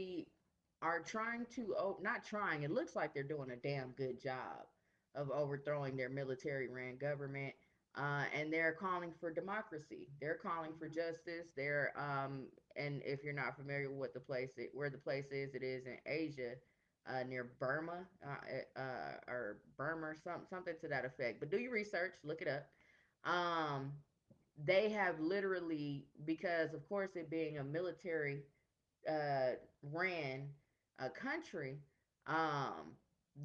literally are trying to, oh, not trying, it looks like they're doing a damn good job of overthrowing their military ran government. And they're calling for democracy. They're calling for justice. And if you're not familiar with what where the place is, it is in Asia, near Burma, or Burma, or something to that effect. But do your research, look it up. Um, they have literally, because of course it being a military uh, ran country, um,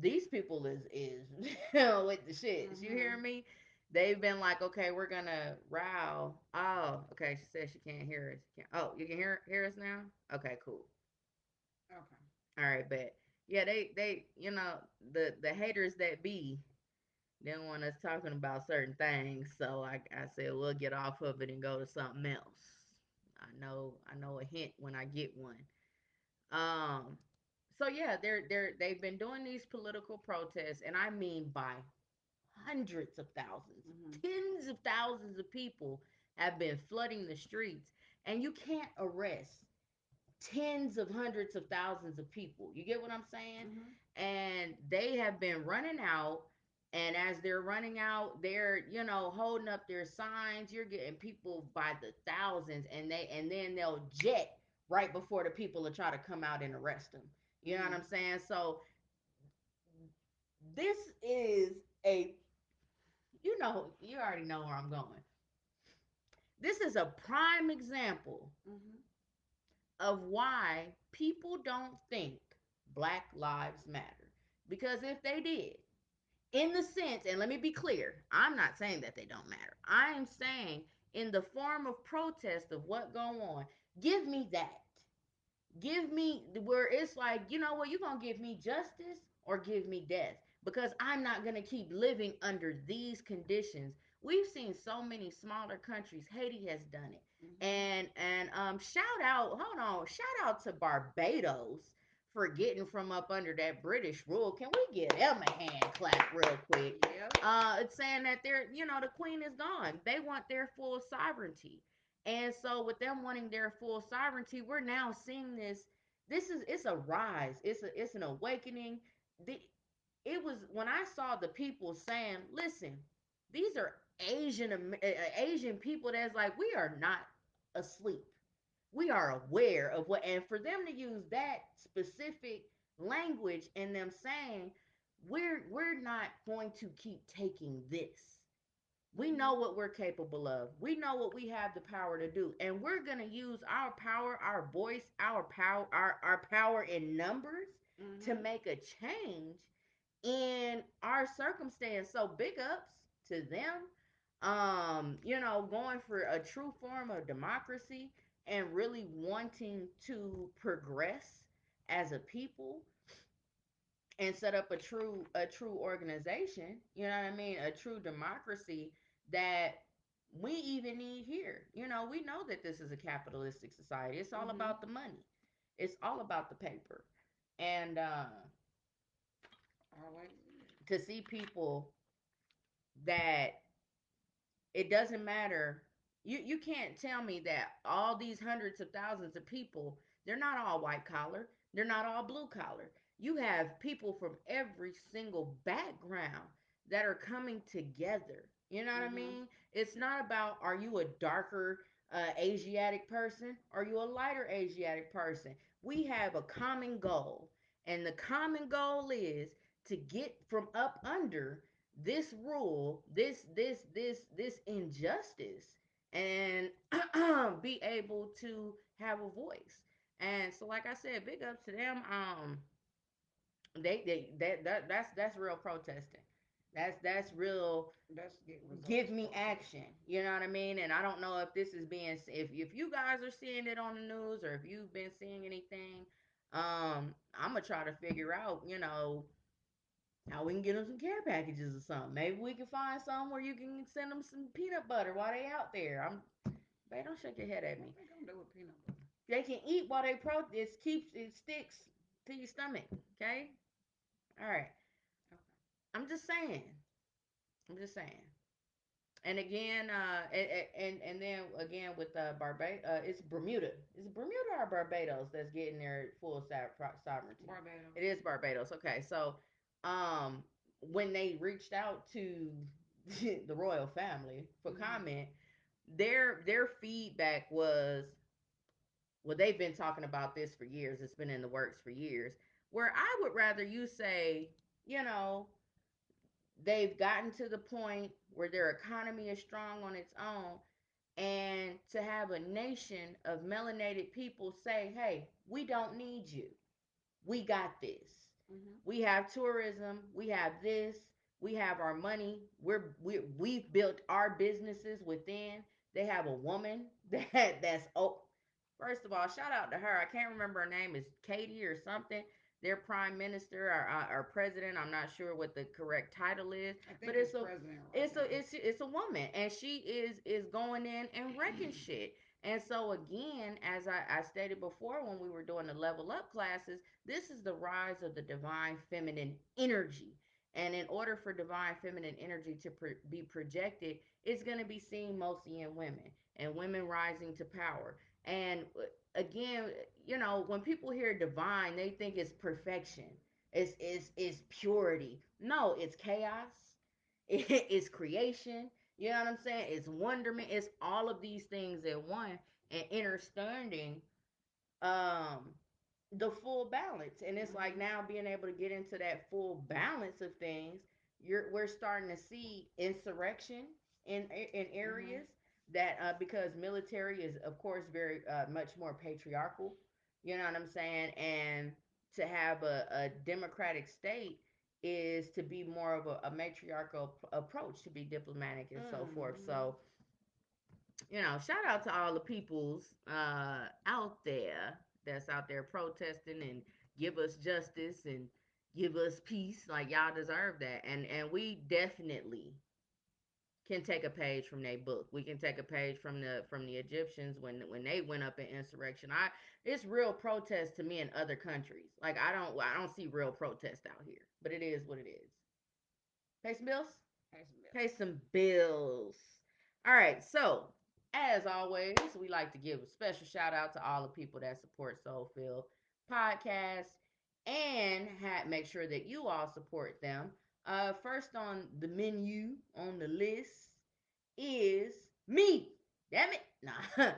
these people is with the shits. You hear me? They've been like, okay, we're gonna row. Oh, okay. She says she can't hear us. Oh, you can hear us now. Okay, cool. Okay. All right, bet. Yeah, they the haters that be didn't want us talking about certain things, so I said we'll get off of it and go to something else. I know a hint when I get one. Um, so yeah, they've been doing these political protests, and I mean by hundreds of thousands, Mm-hmm. tens of thousands of people have been flooding the streets, and you can't arrest tens of hundreds of thousands of people. You get what I'm saying? Mm-hmm. And they have been running out. And as they're running out, they're, holding up their signs. You're getting people by the thousands, and then they'll jet right before the people will try to come out and arrest them. You know what Mm-hmm. I'm saying? So this is a, you already know where I'm going. This is a prime example Mm-hmm. of why people don't think Black Lives Matter. Because if they did, in the sense, and let me be clear, I'm not saying that they don't matter. I am saying in the form of protest of what go on, give me that. Give me where it's like, you know what, you're going to give me justice or give me death. Because I'm not going to keep living under these conditions. We've seen so many smaller countries. Haiti has done it. Mm-hmm. And shout out, hold on, shout out to Barbados for getting from up under that British rule. Can we give them a hand clap real quick? Yep. It's saying that the queen is gone. They want their full sovereignty. And so with them wanting their full sovereignty, we're now seeing this. It's a rise. It's an awakening. The, it was when I saw the people saying, "Listen, these are Asian people that's like we are not asleep. We are aware of what." And for them to use that specific language and them saying, "We're not going to keep taking this. We Mm-hmm. know what we're capable of. We know what we have the power to do. And we're going to use our power, our voice, our power in numbers to Mm-hmm. make a change in our circumstance." So big ups to them. Going for a true form of democracy and really wanting to progress as a people and set up a true organization, you know what I mean, a true democracy that we even need here. We know that this is a capitalistic society. It's all Mm-hmm. about the money. It's all about the paper. And Always. to see people that it doesn't matter, you can't tell me that all these hundreds of thousands of people, they're not all white collar, they're not all blue collar. You have people from every single background that are coming together. You know what I Mm-hmm. mean? It's not about, are you a darker Asiatic person, are you a lighter Asiatic person? We have a common goal, and the common goal is to get from up under this rule, this injustice, and be able to have a voice. And so, like I said, big ups to them. They that's real protesting. That's real. That's get Give results me protesting. action. You know what I mean? And I don't know if this is being, if you guys are seeing it on the news or if you've been seeing anything. I'm gonna try to figure out, how we can get them some care packages or something. Maybe we can find some where you can send them some peanut butter while they out there. Babe, don't shake your head at me. What they gonna do with peanut butter? They can eat while they it sticks to your stomach. Okay, all right. Okay. I'm just saying. I'm just saying. And again, and then again with Barbados, it's Bermuda. Is it Bermuda or Barbados that's getting their full sovereignty? Barbados. It is Barbados. Okay, so um, when they reached out to the royal family for comment, their feedback was, well, they've been talking about this for years. It's been in the works for years. Where I would rather you say, you know, they've gotten to the point where their economy is strong on its own, and to have a nation of melanated people say, hey, we don't need you, we got this. We have tourism, we have this, we have our money, we've built our businesses within. They have a woman that's, oh, first of all, shout out to her. I can't remember her name, is Katie or something. Their prime minister or president. I'm not sure what the correct title is, I think but it's it's a president right it's a now. it's a woman, and she is going in and wrecking shit. And so again, as I stated before when we were doing the level up classes, this is the rise of the divine feminine energy. And in order for divine feminine energy to be projected, it's going to be seen mostly in women and women rising to power. And again, you know, when people hear divine, they think it's perfection. It's purity. No, it's chaos. It's creation. You know what I'm saying? It's wonderment. It's all of these things in one, and understanding um the full balance. And it's like now being able to get into that full balance of things, we're starting to see insurrection in areas that because military is of course very much more patriarchal, you know what I'm saying? And to have a democratic state is to be more of a matriarchal approach, to be diplomatic and so forth. So you know, shout out to all the peoples out there that's out there protesting and give us justice and give us peace. Like y'all deserve that. And we definitely can take a page from their book. We can take a page from the Egyptians when they went up in insurrection. It's real protest to me in other countries. Like I don't see real protest out here. But it is what it is. Pay some bills? Pay some Pay bills. some bills. All right. So, as always, we like to give a special shout out to all the people that support SoulFilled podcast and make sure that you all support them. First on the menu on the list is me. Damn it. Nah.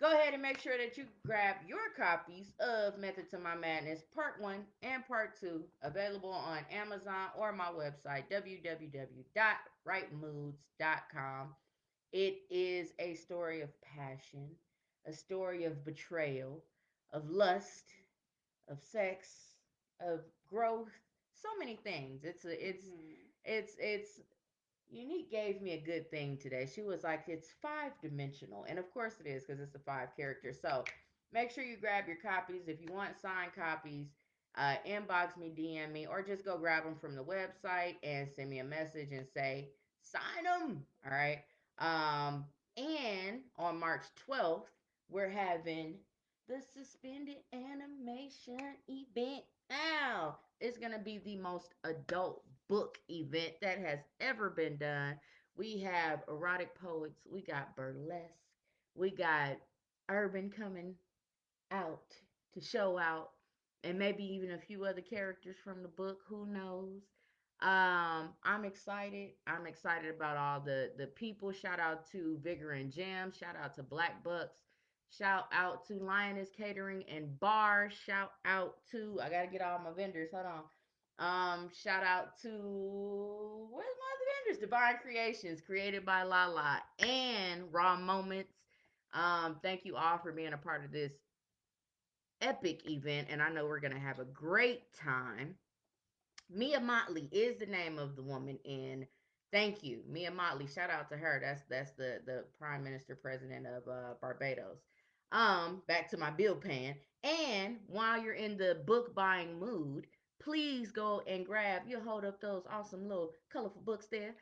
Go ahead and make sure that you grab your copies of Method to My Madness Part 1 and Part 2, available on Amazon or my website, www.rightmoods.com. It is a story of passion, a story of betrayal, of lust, of sex, of growth, so many things. It's Unique gave me a good thing today. She was like, it's 5 dimensional. And of course it is because it's a 5 character. So make sure you grab your copies. If you want signed copies, inbox me, DM me, or just go grab them from the website and send me a message and say, sign them. All right. And on March 12th, we're having the suspended animation event. Now, it's going to be the most adult book event that has ever been done. We have erotic poets, we got burlesque, we got urban coming out to show out, and maybe even a few other characters from the book. Who knows? I'm excited. I'm excited about all the people. Shout out to Vigor and Jam. Shout out to Black Bucks. Shout out to Lioness Catering and Bar. Shout out to, I gotta get all my vendors. Hold on. Shout out to, where's my other vendors? Divine Creations, created by Lala, and Raw Moments. Thank you all for being a part of this epic event, and I know we're gonna have a great time. Mia Motley is the name of the woman, and thank you, Mia Motley. Shout out to her. That's the Prime Minister President of Barbados. Back to my bill pan. And while you're in the book buying mood, please go and grab. You'll hold up those awesome little colorful books there.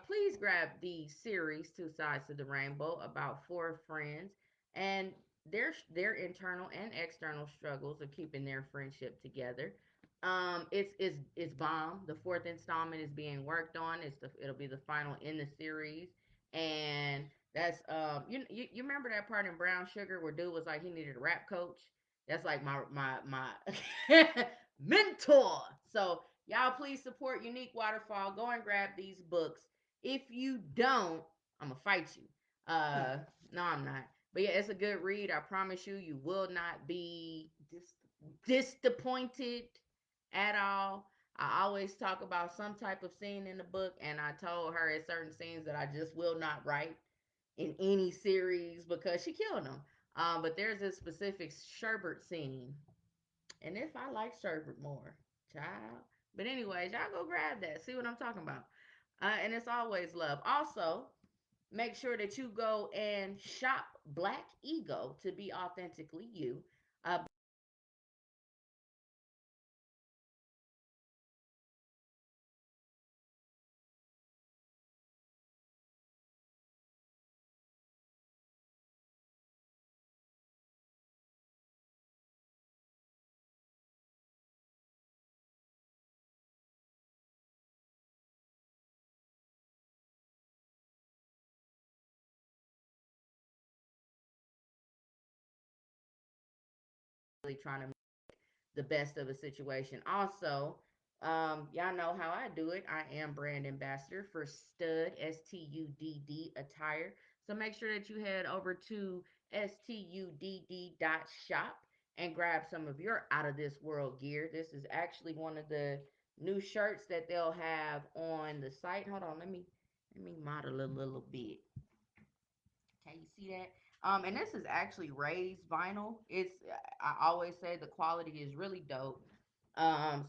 Please grab the series Two Sides to the Rainbow about four friends and their internal and external struggles of keeping their friendship together. It's bomb. The fourth installment is being worked on. It'll be the final in the series. And that's you remember that part in Brown Sugar where dude was like he needed a rap coach? That's like my mentor. So y'all please support Unique Waterfall. Go and grab these books. If you don't, I'm gonna fight you. No, I'm not. But yeah, it's a good read. I promise you, you will not be disappointed at all. I always talk about some type of scene in the book, and I told her at certain scenes that I just will not write in any series because she killed them. But there's a specific sherbert scene, and if I like sherbert more, child. But anyways, y'all go grab that. See what I'm talking about. And it's always love. Also, make sure that you go and shop Black Ego to be authentically you. Really trying to the best of a situation. Also, y'all know how I do it. I am brand ambassador for Stud STUDD attire. So make sure that you head over to studd.shop and grab some of your out of this world gear. This is actually one of the new shirts that they'll have on the site. Hold on, let me model a little bit. Okay, you see that? And this is actually raised vinyl. It's I always say the quality is really dope.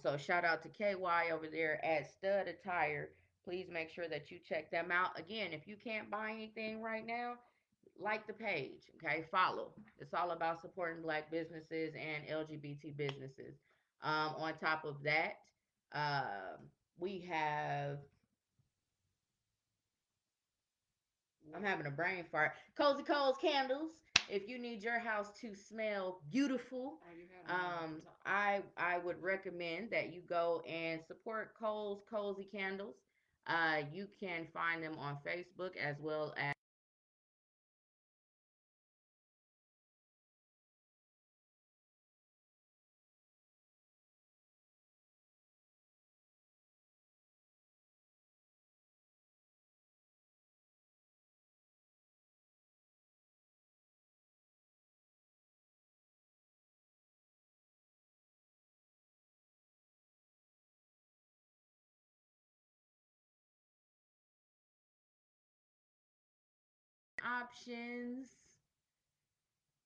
So shout out to KY over there at Stud Attire. Please make sure that you check them out. Again, if you can't buy anything right now, like the page, okay? Follow. It's all about supporting black businesses and LGBT businesses. On top of that, we have I'm having a brain fart. Cozy Cole's candles. If you need your house to smell beautiful, I would recommend that you go and support Cole's Cozy Candles. You can find them on Facebook as well as options.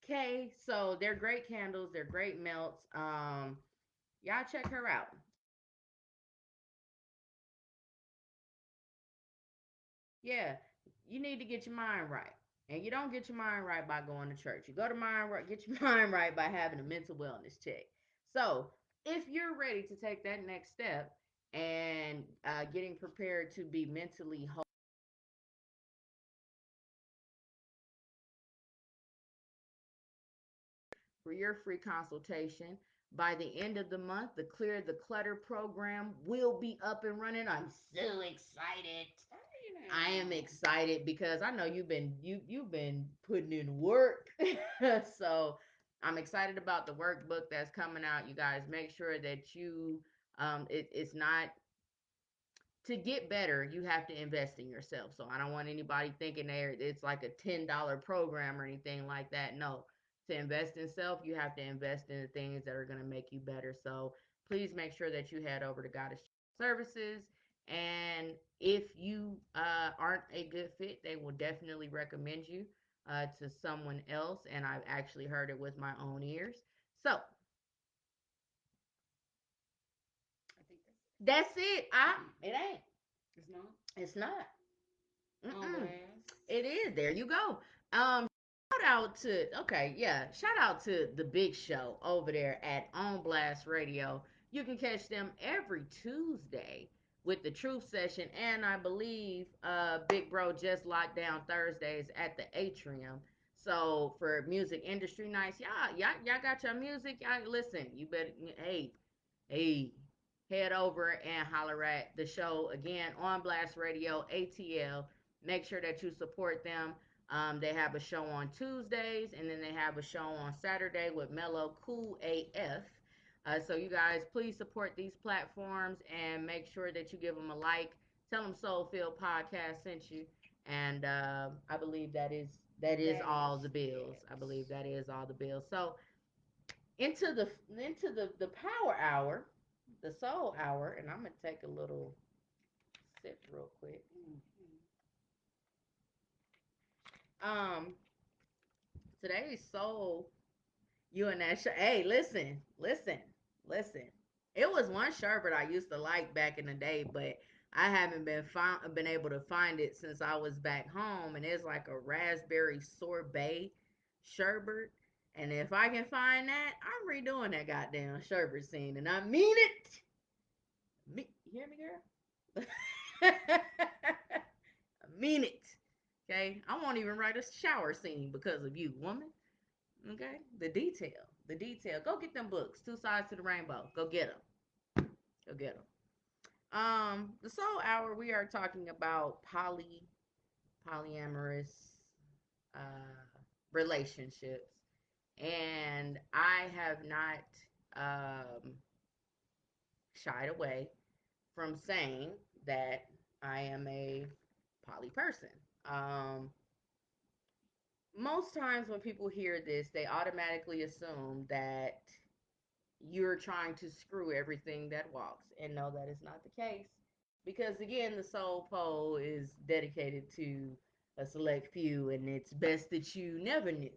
Okay, so they're great candles. They're great melts. Y'all check her out. Yeah, you need to get your mind right. And you don't get your mind right by going to church. You go to mind right, get your mind right by having a mental wellness check. So, if you're ready to take that next step and getting prepared to be mentally whole for your free consultation, by the end of the month, the Clear the Clutter program will be up and running. I'm so excited. I am excited because I know you've been putting in work. So I'm excited about the workbook that's coming out. You guys make sure that you it's not to get better, you have to invest in yourself. So I don't want anybody thinking there it's like a $10 program or anything like that. No. To invest in self, you have to invest in the things that are going to make you better. So please make sure that you head over to Goddess Services. And if you aren't a good fit, they will definitely recommend you to someone else. And I've actually heard it with my own ears. So I think that's it. It ain't. it's not It's not. on Mm-mm. blast. It is. There you go. Shout out to okay, yeah. Shout out to the big show over there at On Blast Radio. You can catch them every Tuesday with the Truth Session, and I believe Big Bro just locked down Thursdays at the Atrium. So for music industry nights, y'all got your music. Y'all listen. You better hey, head over and holler at the show again on Blast Radio ATL. Make sure that you support them. They have a show on Tuesdays, and then they have a show on Saturday with Mellow Cool AF. So you guys, please support these platforms and make sure that you give them a like. Tell them SoulFilled Podcast sent you, and I believe that is That all is, the bills. I believe yes. that is all the bills. So into the power hour, the soul hour, and I'm gonna take a little sip real quick. Mm-hmm. Um, today's soul, you and that hey, listen. It was one sherbet I used to like back in the day, but I haven't been able to find it since I was back home, and it's like a raspberry sorbet sherbet. And if I can find that, I'm redoing that goddamn sherbet scene, and I mean it. You hear me, girl? I mean it. Okay, I won't even write a shower scene because of you, woman. Okay, the detail. Go get them books. Two Sides to the Rainbow. Go get them. Go get them. The Soul Hour. We are talking about polyamorous relationships, and I have not um, shied away from saying that I am a poly person. Um, Most times when people hear this, they automatically assume that you're trying to screw everything that walks. And no, that is not the case. Because again, the soul pole is dedicated to a select few, and it's best that you never knew.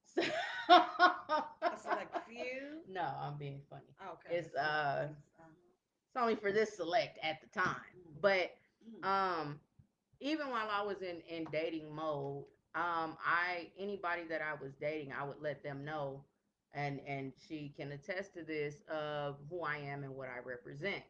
So A select few. no, I'm being funny. Okay. It's it's only for this select at the time. Mm. But Mm. um even while I was in dating mode, I anybody that I was dating, I would let them know, and she can attest to this of who I am and what I represent.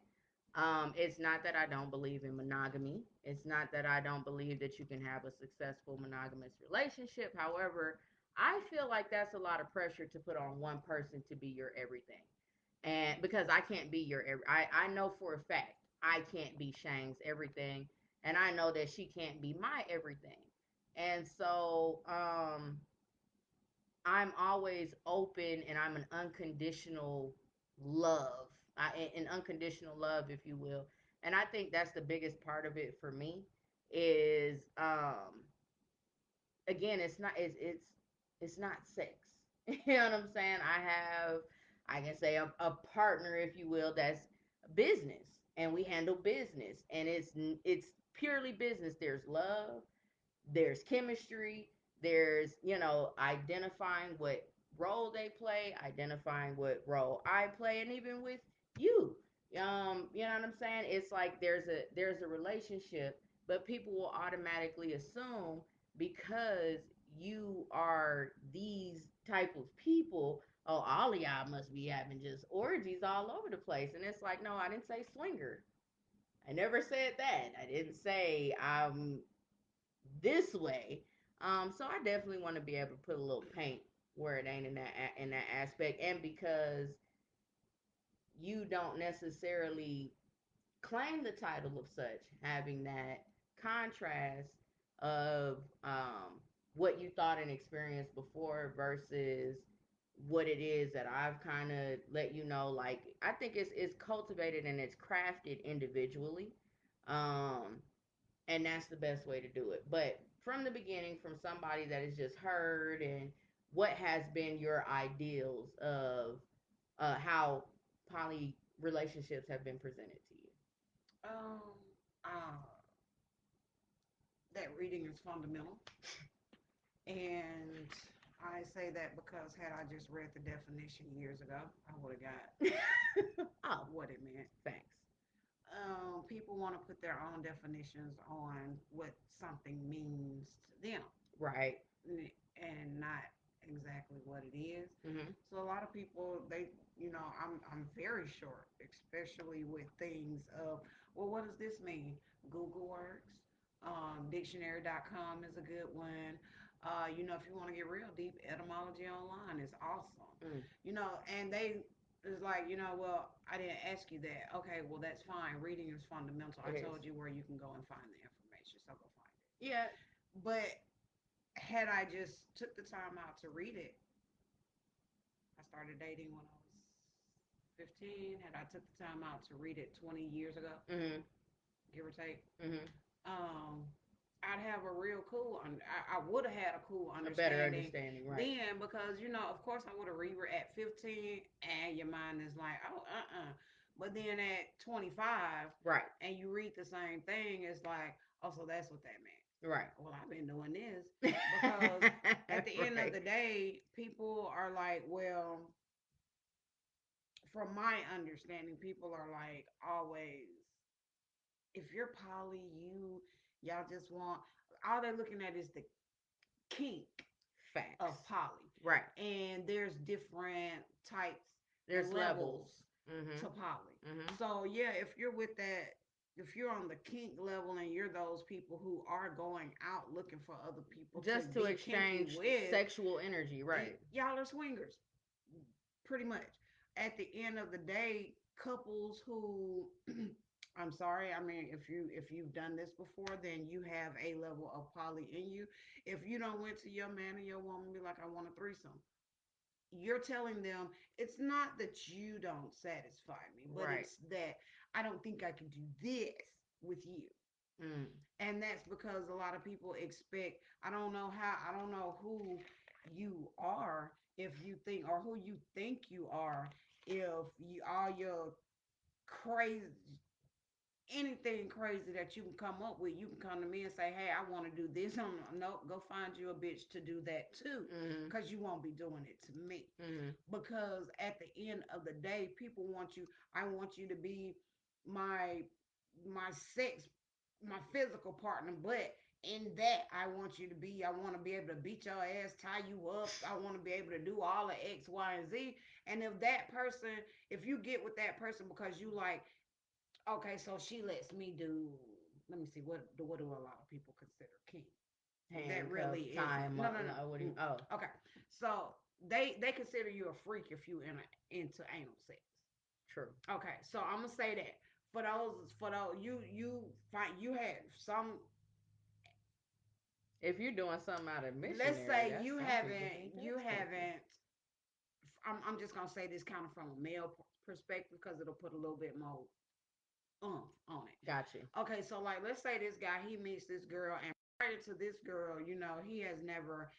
It's not that I don't believe in monogamy. It's not that I don't believe that you can have a successful monogamous relationship. However, I feel like that's a lot of pressure to put on one person to be your everything. And because I can't be your I know for a fact I can't be Shang's everything, and I know that she can't be my everything. And so I'm always open, and I'm an unconditional love, an unconditional love, if you will. And I think that's the biggest part of it for me is again, it's not sex. You know what I'm saying? I can say a partner, if you will, that's business, and we handle business, and it's purely business. There's love, there's chemistry, there's identifying what role they play, identifying what role I play, and even with you, you know what I'm saying? It's like there's a relationship, but people will automatically assume because you are these type of people, oh, all of y'all must be having just orgies all over the place. And it's like, no, I didn't say swinger. I never said that. I didn't say I'm this way. So I definitely want to be able to put a little paint where it ain't in that aspect, and because you don't necessarily claim the title of such, having that contrast of what you thought and experienced before versus what it is that I've kind of let you know. Like, I think it's cultivated and it's crafted individually. Um, and that's the best way to do it. But from the beginning, from somebody that has just heard, and what has been your ideals of how poly relationships have been presented to you? Um. Uh, that reading is fundamental, and I say that because had I just read the definition years ago, I would have got Oh, what it meant. thanks. People want to put their own definitions on what something means to them, Right. and not exactly what it is. Mm-hmm. So a lot of people, I'm very short, especially with things of, well, what does this mean? Google works. Dictionary.com is a good one. If you want to get real deep, etymology online is awesome. Mm. And they is like, well, I didn't ask you that. Okay, well, that's fine. Reading is fundamental. I It is. told you where you can go and find the information, so go find it. Yeah. But had I just took the time out to read it, I started dating when I was 15. Had I took the time out to read it 20 years ago, Mhm. give or take, Mhm. um, I'd have a real cool. I would have had a cool A better understanding understanding, right? then because of course, I would have read at 15, and your mind is like, oh, But then at 25, Right. and you read the same thing, it's like, oh, so that's what that meant. Right. Well, I've been doing this because at the end of Right. the day, people are like, well, from my understanding, people are like always, if you're poly, y'all just want, all they're looking at is the kink Facts. of poly. Right. And there's different types There's and levels levels. Mhm. to poly. Mhm. So yeah, if you're with that, if you're on the kink level and you're those people who are going out looking for other people to Just to be kinky exchange with, sexual energy, right? y'all are swingers, pretty much. At the end of the day, couples who I'm sorry, I mean, if you've done this before, then you have a level of poly in you. If you don't went to your man or your woman and be like, I want a threesome, you're telling them it's not that you don't satisfy me, but Right. it's that I don't think I can do this with you. Mm. And that's because a lot of people expect, I don't know who you are, if you think, or who you think you are, if you all your crazy, anything crazy that you can come up with, you can come to me and say, hey, I want to do this. No, go find you a bitch to do that too, Mhm. because you won't be doing it to me. Mhm. Because at the end of the day, people want you, I want you to be my my sex, my physical partner, but in that I want to be able to beat your ass, tie you up, I want to be able to do all the X, Y, and Z. And if that person, if you get with that person because you like, okay, so she lets me do. Let me see. What do a lot of people consider kink? That Handcuff, really tie isn't. him No, up. no, No, what do no. you? Oh, Okay, so they consider you a freak if you into anal sex. true. Okay, so I'm gonna say that for those you find you had some. If you're doing something out of Let's missionary, say that's you some people haven't think you that's kinky. haven't. I'm just gonna say this kind of from a male perspective because it'll put a little bit more on Got you. it. Okay, so like let's say this guy he meets this girl, and prior to this girl, he has never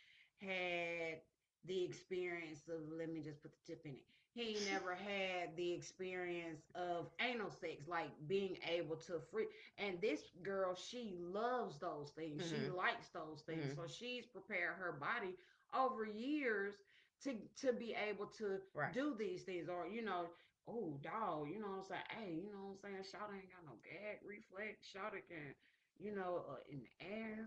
had the experience of, let me just put the tip in it. He never had the experience of anal sex, like being able to free. And this girl, she loves those things. She Mhm. likes those things. Mhm. So she's prepared her body over years to be able to Right. do these things, or oh, dog, you know what I'm saying? Hey, you know what I'm saying? Shawty ain't got no gag reflex. Shawty can, in the ass.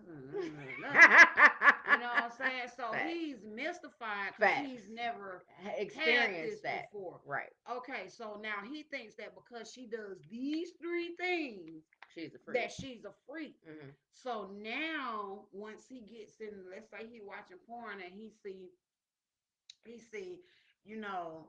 You know what I'm saying? So Facts. he's mystified because he's Facts. never had Experience this that. before. Right. Okay, so now he thinks that because she does these three things, She's a freak. that she's a freak. Mhm. So now, once he gets in, let's say he watching porn and he see, you know,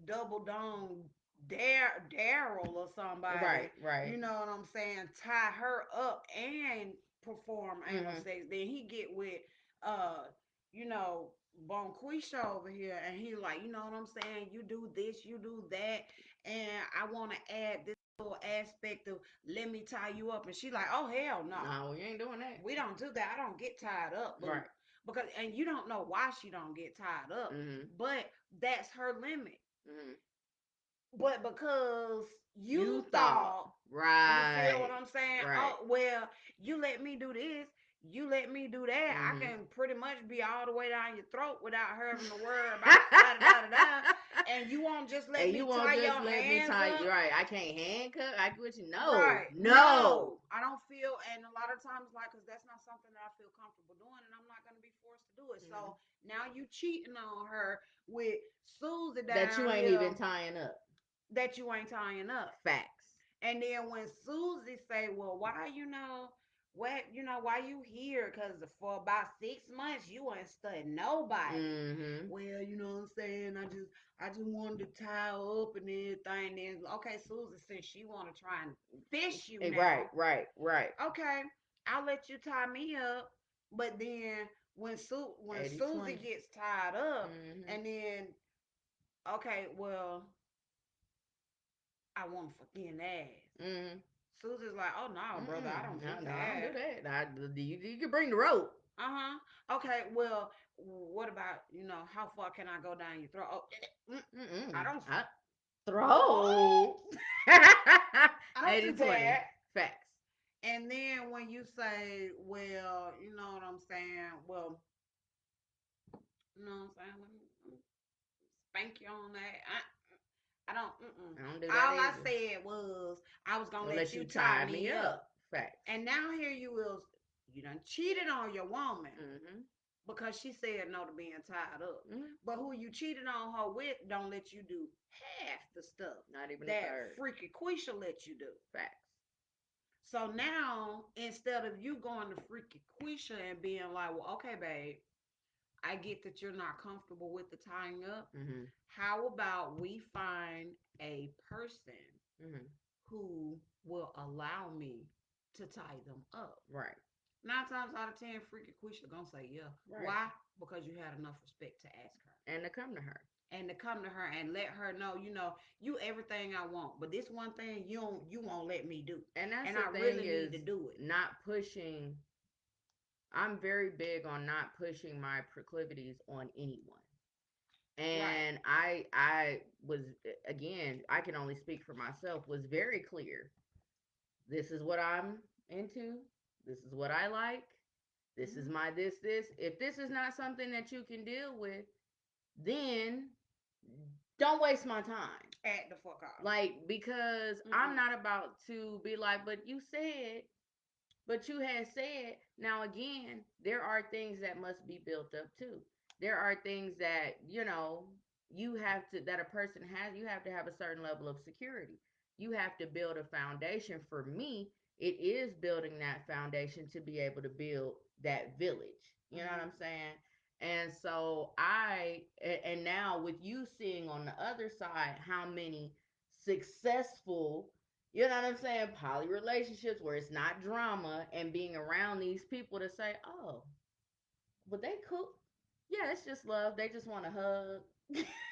double dome Daryl or somebody, Right. Right. you know what I'm saying, tie her up and perform anal Mhm. sex. Then he get with uh, you know, Bonquisha over here, and he like, you know what I'm saying, you do this, you do that, and I want to add this little aspect of let me tie you up, and she like, oh hell no, No, we ain't doing that. we don't do that. I don't get tied up, boo. Right. Because and you don't know why she don't get tied up, Mhm. but that's her limit. Mhm. But because You you thought. thought, you feel what Right. I'm saying? Right. Oh, well, you let me do this, you let me do that. I Mhm. can pretty much be all the way down your throat without having to worry about da da da da da. And you won't just let And you me won't tie just your let me hands tie up. you. Right. I can't handcuff. I get you. No. Right. No. No, I don't feel, and a lot of times, like, because that's not something that I feel comfortable doing, and I'm not going to be forced to do it. Mhm. So now you cheating on her with Susie That you down ain't here even tying up. that you ain't tying up. Facts. And then when Susie say, "Well, why why you here? Cause for about 6 months you ain't studying nobody." Mhm. Well, you know what I'm saying. I just wanted to tie up and everything. Then okay, Susie, since she want to try and fish you Right. now, Right. Right. okay. I'll let you tie me up, but then when 80/20. Susie gets tied up, Mm-hmm. and then okay, well, I want to fuck in the ass. Mm-hmm. Susie's like, oh no, brother, I don't do No, no, I don't do that. that. You can bring the rope. Uh huh. Okay, well, what about how far can I go down your throat? Oh, I Mm-mm. don't. What? Throw. I don't do 80/20. that. Facts. And then when you say, well, you know what I'm saying? Well, you know what I'm saying? Let me spank you on that. I don't. Mm-mm. I don't do that All I either. said was I was gonna I'll let let you you tie tie me me up, up. Facts. and now here you is. You done cheated on your woman Mm-hmm. because she said no to being tied up. Mm-hmm. But who you cheated on her with don't let you do half the stuff Not even a that third. freaky Quisha let you do. Facts. So now, instead of you going to freaky Quisha and being like, well, okay, babe, I get that you're not comfortable with the tying up. Mm-hmm. How about we find a person Mm-hmm. who will allow me to tie them up? Right. 9 times out of 10, freaky Quisha gonna say yeah. Right. Why? Because you had enough respect to ask her. And to come to her. And to come to her and let her know, you everything I want, but this one thing you won't let me do, And that's and the I thing really is need to do it. not pushing. I'm very big on not pushing my proclivities on anyone. Right. And I was, again, I can only speak for myself, was very clear. This is what I'm into. This is what I like. This is Hmm. my this. If this is not something that you can deal with, then don't waste my time. Act the fuck off. Like, because I'm Mm-mm. not about to be like, but you had said, now again, there are things that must be built up too. There are things that, you have to, that a person has, you have to have a certain level of security. You have to build a foundation. For me, it is building that foundation to be able to build that village. You know what Hmm. I'm saying? And so and now with you seeing on the other side how many successful, you know what I'm saying, poly relationships where it's not drama, and being around these people to say, oh, but they cool. Yeah, it's just love. They just want to hug.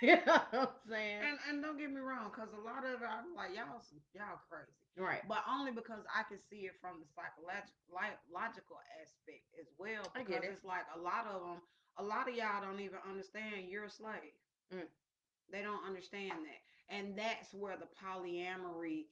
You know what I'm saying? And don't get me wrong, cause a lot of it, I'm like y'all crazy, Right. but only because I can see it from the psychological aspect as well. I get Because it. it's like a lot of y'all don't even understand you're a slave. Mm, They don't understand that, and that's where the polyamory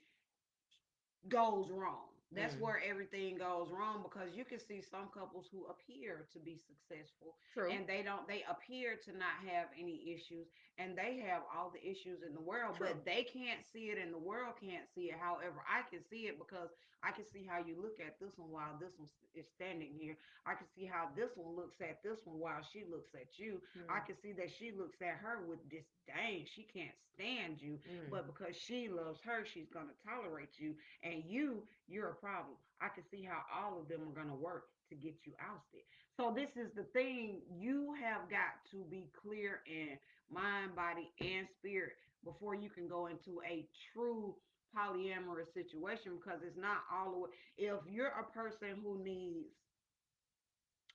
goes wrong. That's mm. where everything goes wrong, because you can see some couples who appear to be successful, True. and they appear to not have any issues, and they have all the issues in the world, True. but they can't see it and the world can't see it. However, I can see it because I can see how you look at this one while this one is standing here. I can see how this one looks at this one while she looks at you. I Mm, can see that she looks at her with disdain. She can't stand you, but mm. because she loves her, she's going to tolerate you, and you're a problem. I can see how all of them are going to work to get you ousted. So this is the thing, you have got to be clear in mind, body, and spirit before you can go into a true polyamorous situation, because it's not all the way. If you're a person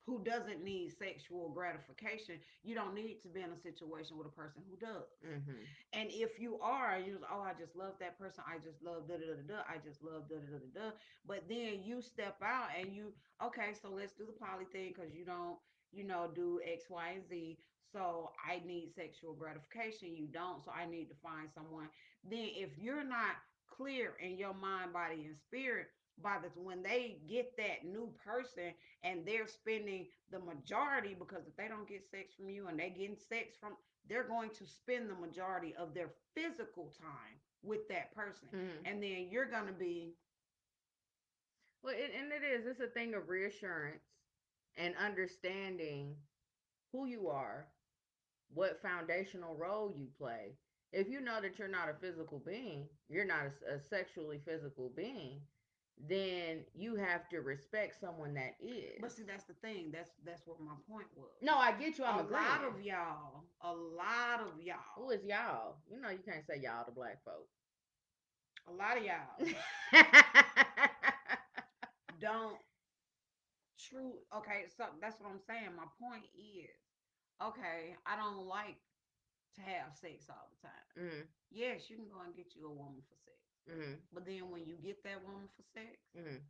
who doesn't need sexual gratification, you don't need to be in a situation with a person who does. Mm-hmm. And if you are, you just, oh, I just love that person. I just love da da da da. I just love da da da da. But then you step out and okay, so let's do the poly thing because you don't, do X, Y, and Z. So I need sexual gratification. You don't. So I need to find someone. Then if you're not clear in your mind, body, and spirit, by the when they get that new person and they're spending the majority, because if they don't get sex from you and they getting sex from, they're going to spend the majority of their physical time with that person. Mm-hmm. And then you're going to be, Well, and it is. It's a thing of reassurance and understanding who you are, what foundational role you play. If you know that you're not a physical being, you're not a sexually physical being, then you have to respect someone that but is. see, that's the thing. That's what my point was. No, I get you. I'm A lot agreeing. of y'all, a lot of Who y'all, is y'all? You know you can't say y'all to black folk. a lot of y'all don't true. Okay, so that's what I'm saying. My point is, okay, I don't like to have sex all the time. Mhm. Yes, you can go and get you a woman for sex. Mhm. But then when you get that woman for sex, Mhm.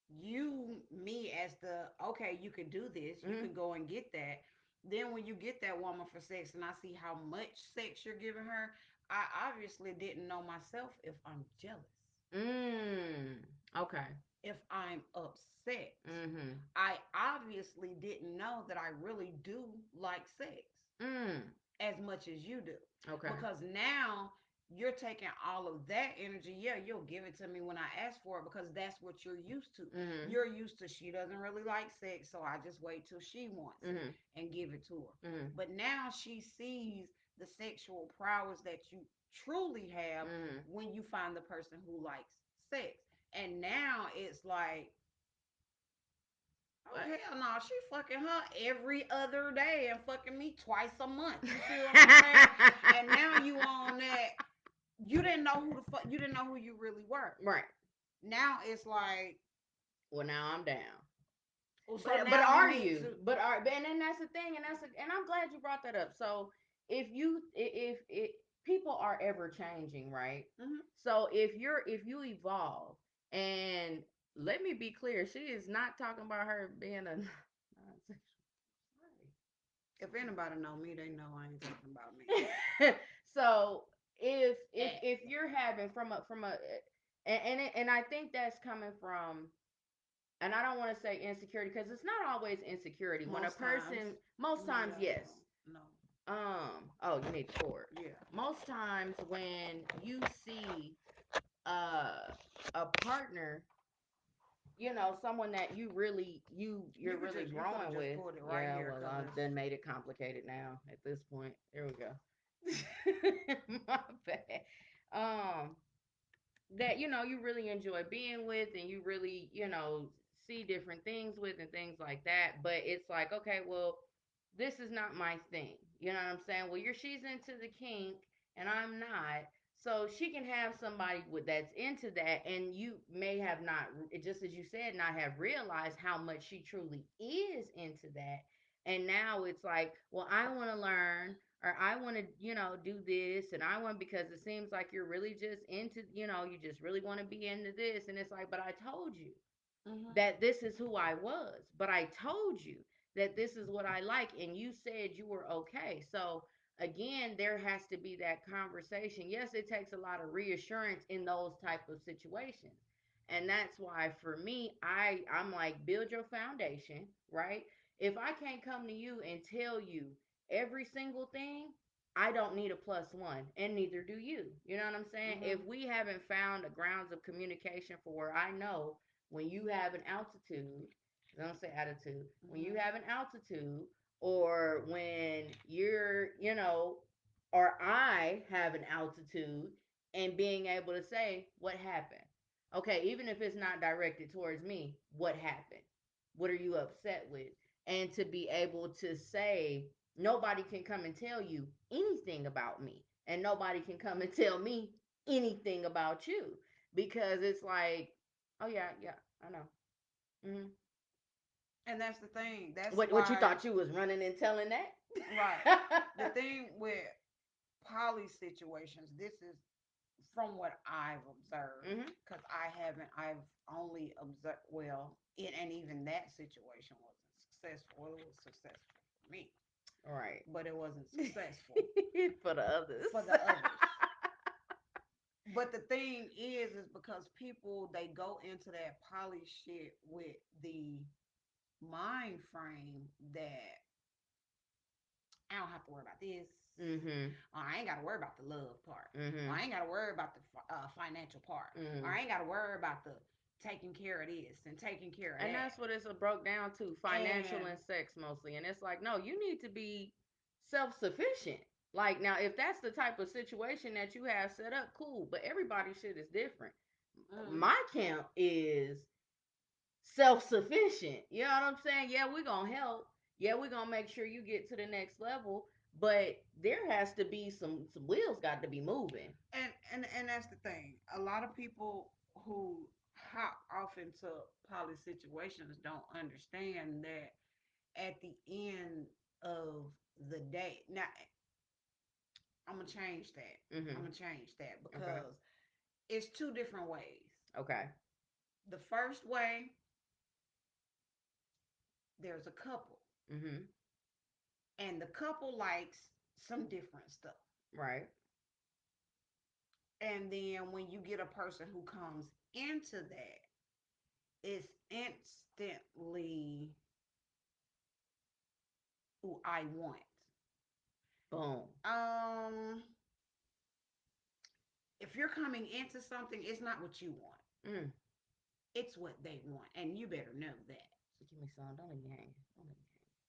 you, me as the, okay, you can do this, you Mhm. can go and get that. Then when you get that woman for sex and I see how much sex you're giving her, I obviously didn't know myself if I'm jealous, Mm. Okay. if I'm upset. Mhm. I obviously didn't know that I really do like sex Mm. as much as you do. Okay. Because now you're taking all of that energy. Yeah, you'll give it to me when I ask for it because that's what you're used to. Mhm. You're used to she doesn't really like sex, so I just wait till she wants it Mhm. and give it to her. Mhm. But now she sees the sexual prowess that you truly have Mhm. when you find the person who likes sex. And now it's like, oh What? hell no, she fucking her every other day and fucking me twice a month. You see what I'm saying? And now you on that. You didn't know who the fuck. You didn't know who you really were. Right. Now it's like, Well, now I'm down. oh, so But now we are need you? to. But are and then that's the thing, and and I'm glad you brought that up. So if it people are ever changing, right? Mm-hmm, So if you evolve, and let me be clear, she is not talking about her being a non-sexual. if anybody know me, they know I ain't talking about me. So if At you're having from a and I think that's coming from, and I don't want to say insecurity because it's not always insecurity. When a most times, person, most no, times, yeah, yes. no, Oh, you need the cord. yeah. Most times when you see uh a partner, someone that you're really You could have growing just with. pulled it right Yeah, here well, because I've it's. done made it complicated now at this point. There we go. My bad. Um, that you really enjoy being with, and you really see different things with and things like that, but it's like, okay, well, this is not my thing, you know what I'm saying? Well, she's into the kink and I'm not, so she can have somebody that's into that, and you may have not, just as you said, not have realized how much she truly is into that. And now it's like, well, I want to learn, or I want to, do this, and I want, because it seems like you're really just into, you just really want to be into this. And it's like, but I told you Mm-hmm, that this is who I was, but I told you that this is what I like, and you said you were okay. So again, there has to be that conversation. Yes, it takes a lot of reassurance in those type of situations. And that's why for me, I'm like, build your foundation, right? If I can't come to you and tell you every single thing, I don't need a plus one, and neither do you. You know what I'm saying? mm-hmm, If we haven't found a grounds of communication for where I know when you have an altitude, I don't say attitude, when you mm-hmm. have an altitude, or when you're, or I have an altitude, and being able to say what happened. Okay, even if it's not directed towards me, what happened? What are you upset with? And to be able to say, nobody can come and tell you anything about me, and nobody can come and tell me anything about you, because it's like, oh yeah, yeah, I know. Hmm. And that's the thing. That's What you why, thought you was running and telling that? right? The thing with poly situations, this is from what I've observed, Hmm. because I've only observed, well, and even that situation wasn't successful. Well, it was successful for me, All right. but it wasn't successful For the others. for the others. But the thing is because people, they go into that poly shit with the mind frame that I don't have to worry about this. Hmm. I ain't got to worry about the love part. Hmm. I ain't got to worry about the financial part. Hmm. I ain't got to worry about the taking care of this and taking care of And that. that's what it's broke down to, financial And and sex mostly. And it's like, no, you need to be self-sufficient. Like, now, if that's the type of situation that you have set up, cool, but everybody's shit is different. mm, My camp is self-sufficient. You know what I'm saying? Yeah, we're gonna help. Yeah, we're gonna make sure you get to the next level, but there has to be some wheels got to be moving. and that's the thing. A lot of people who hop off into poly situations don't understand that at the end of the day. Now, I'm gonna change that. I'm Mm-hmm. gonna change that Okay. because it's two different ways. Okay. The first way, there's a couple, Mm-hmm. and the couple likes some different stuff. Right. And then when you get a person who comes into that, it's instantly who I want. Boom. Um, if you're coming into something, it's not what you want. Mm. It's what they want, and you better know that. So give me some. Don't let me hang. Don't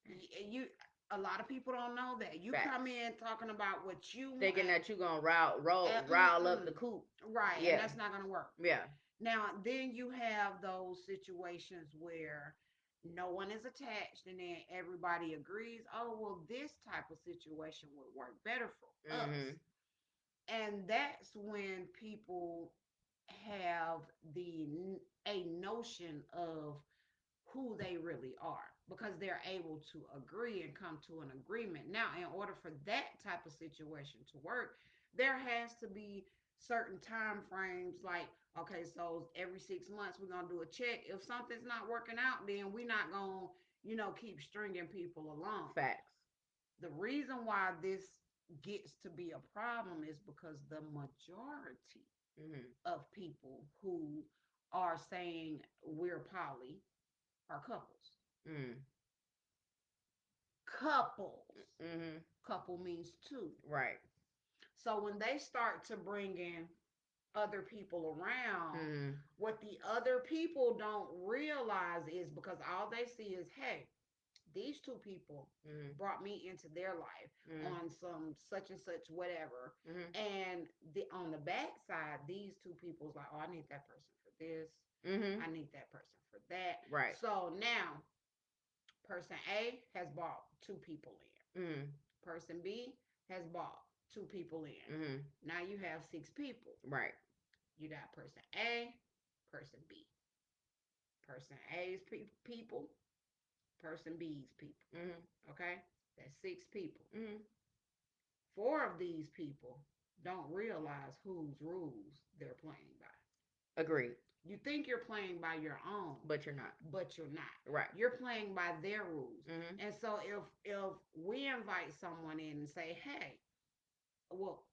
let me You, a lot of people don't know that. You hang. come Facts. in talking about what you want, Thinking that you gonna rile up mm-mm. the coop. Right, and Yeah. that's not gonna work. Yeah. Now, then you have those situations where no one is attached, and then everybody agrees. Oh, well, this type of situation would work better for us, Mm-hmm. and that's when people have the a notion of who they really are because they're able to agree and come to an agreement. Now, in order for that type of situation to work, there has to be certain time frames like, okay, so every 6 months we're going to do a check. If something's not working out, then we're not going to, keep stringing people along. Facts. The reason why this gets to be a problem is because the majority Mm-hmm. of people who are saying we're poly are couples. Mm. Couples. Mm-hmm. Couple means two. Right. So when they start to bring in other people around, Mm-hmm. what the other people don't realize is because all they see is, hey, these two people Mm-hmm. brought me into their life Mm-hmm. on some such and such whatever. Mm-hmm. And on the backside, these two people's like, oh, I need that person for this. Mm-hmm. I need that person for that. Right. So now person A has bought two people in. Mm-hmm. Person B has bought two people in. Mm-hmm. Now you have six people. Right. You got person A, person B. Person A's people, person B's people. Mm-hmm. Okay? That's six people. Mm-hmm. Four of these people don't realize whose rules they're playing by. Agreed. You think you're playing by your own, But you're not. but you're not. Right. You're playing by their rules. Mm-hmm. And so if we invite someone in and say, "Hey, well,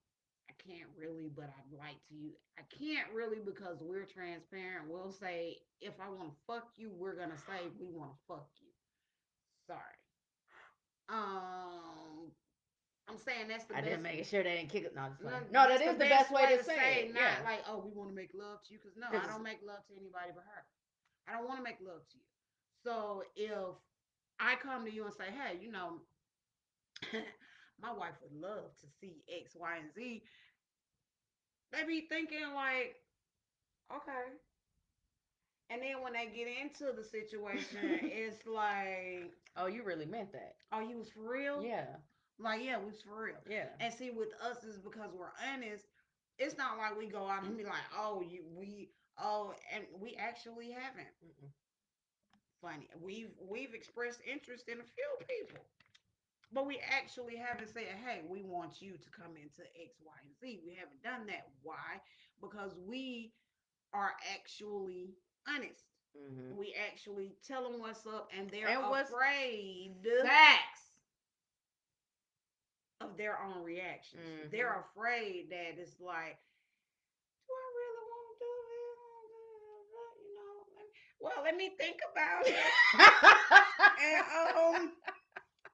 I can't really, but I'd like to you. I can't really because we're transparent. We'll say if I want to fuck you, we're gonna say we want to fuck you. Sorry. Um, I'm saying that's the I didn't best. make sure they didn't kick it. No, just No, playing. No, that that's the is the best best way way to to say say it. Yeah. not like, oh, we want to make love to you, because no, I Because don't make love to anybody but her. I don't want to make love to you. So if I come to you and say, hey, my wife would love to see X, Y, and Z, they be thinking like, okay. And then when they get into the situation, it's like, oh, you really meant that. oh, you was for real? Yeah. Like, yeah, we was for real. Yeah. And see, with us is because we're honest. It's not like we go out and be like, oh, and we actually haven't. Mm-mm. Funny, we've expressed interest in a few people, but we actually haven't said, hey, we want you to come into X, Y, and Z. We haven't done that. Why? Because we are actually honest. Mm-hmm. We actually tell them what's up, and they're And what's afraid facts? of their own reactions. Mm-hmm. They're afraid that it's like, do I really want to do this? Well, let me think about it. And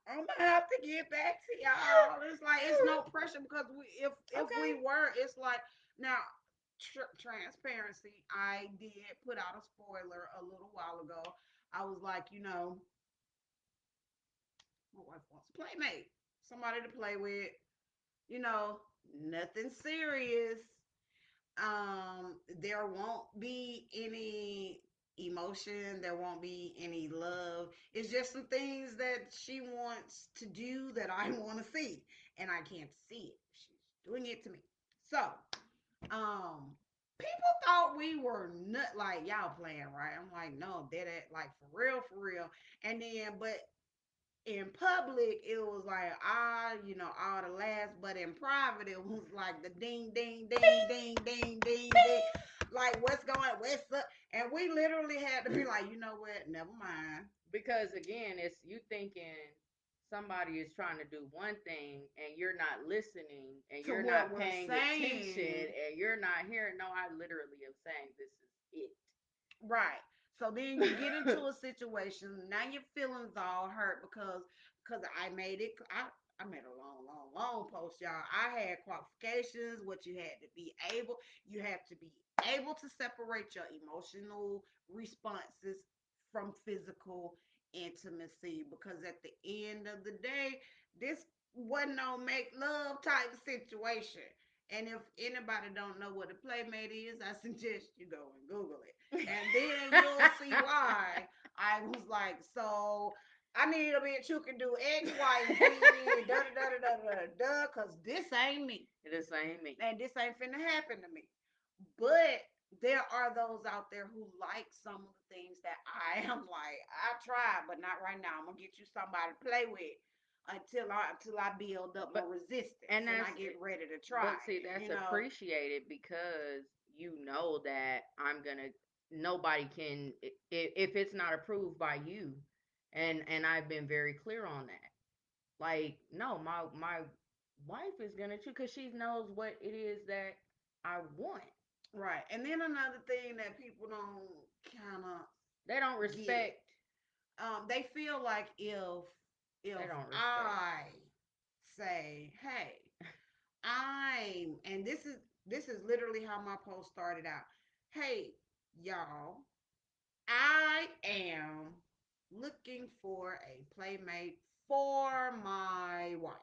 I'm gonna have to get back to y'all. It's like it's no pressure because if we Okay. were, it's like now transparency. I did put out a spoiler a little while ago. I was like, my wife wants a playmate, somebody to play with. You know, nothing serious. There won't be any emotion, there won't be any love. It's just some things that she wants to do that I want to see, and I can't see it. She's doing it to me. So, um, People thought we were nut like y'all playing, right? I'm like, no, that like for real, for real. And then, but in public, it was like all the laughs, but in private, it was like the ding, ding, ding, ding, ding, ding, ding. Like, what's up? And we literally had to be like, you know what? Never mind. Because again, it's you thinking somebody is trying to do one thing and you're not listening and To you're what not we're paying attention saying. and you're not hearing. No, I literally am saying this is it. Right. So then you get into a situation. Now your feelings all hurt because I made it. I made a long, long, long post, y'all. I had qualifications. What you had to be able. You have to be able to separate your emotional responses from physical intimacy. Because at the end of the day, this wasn't no make love type situation. And if anybody don't know what a playmate is, I suggest you go and Google it. And then you'll see why I was like, so I need a bitch who can do X, Y, and Z, da da da da da da, cause this ain't me. This ain't me. And this ain't finna happen to me. But there are those out there who like some of the things that I am like, I tried, but not right now. I'm gonna get you somebody to play with until I build up my But resistance and and that's I get ready to try but see it. that's appreciated because you know that I'm gonna nobody can if it's not approved by you, and I've been very clear on that. Like no, my wife is gonna choose because she knows what it is that I want. Right. And then another thing that people don't kind of They don't get, respect. they feel like if They don't respect. I say, hey, and this is literally how my post started out. Hey, y'all, I am looking for a playmate for my wife.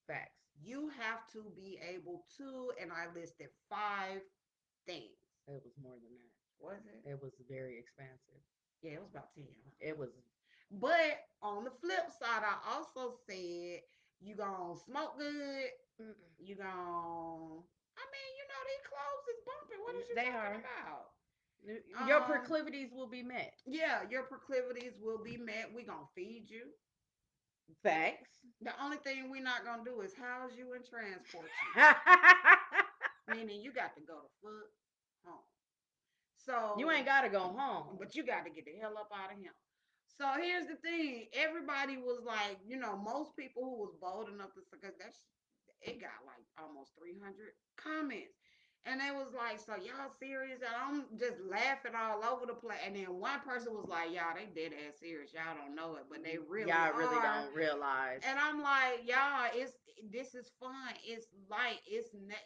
Facts. You have to be able to, and I listed 5 things. It was more than that. Was it? It was very expansive. Yeah, it was about 10. It was. But on the flip side, I also said you gonna smoke good. Mm-mm. You gonna. I mean, these clothes is bumping. What is you They talking are. about? Your proclivities will be met. Yeah, your proclivities will be met. We gonna feed you. Facts. The only thing we not gonna do is house you and transport you. Meaning you got to go to foot home. You So, ain't gotta go home. but you got to get the hell up out of him. So here's the thing. Everybody was like, most people who was bold enough to, because it got like almost 300 comments. And they was like, so y'all serious? And I'm just laughing all over the place. And then one person was like, y'all, they dead ass serious. Y'all don't know it, but they really Y'all really are. don't realize And I'm like, y'all, this is fun. It's light.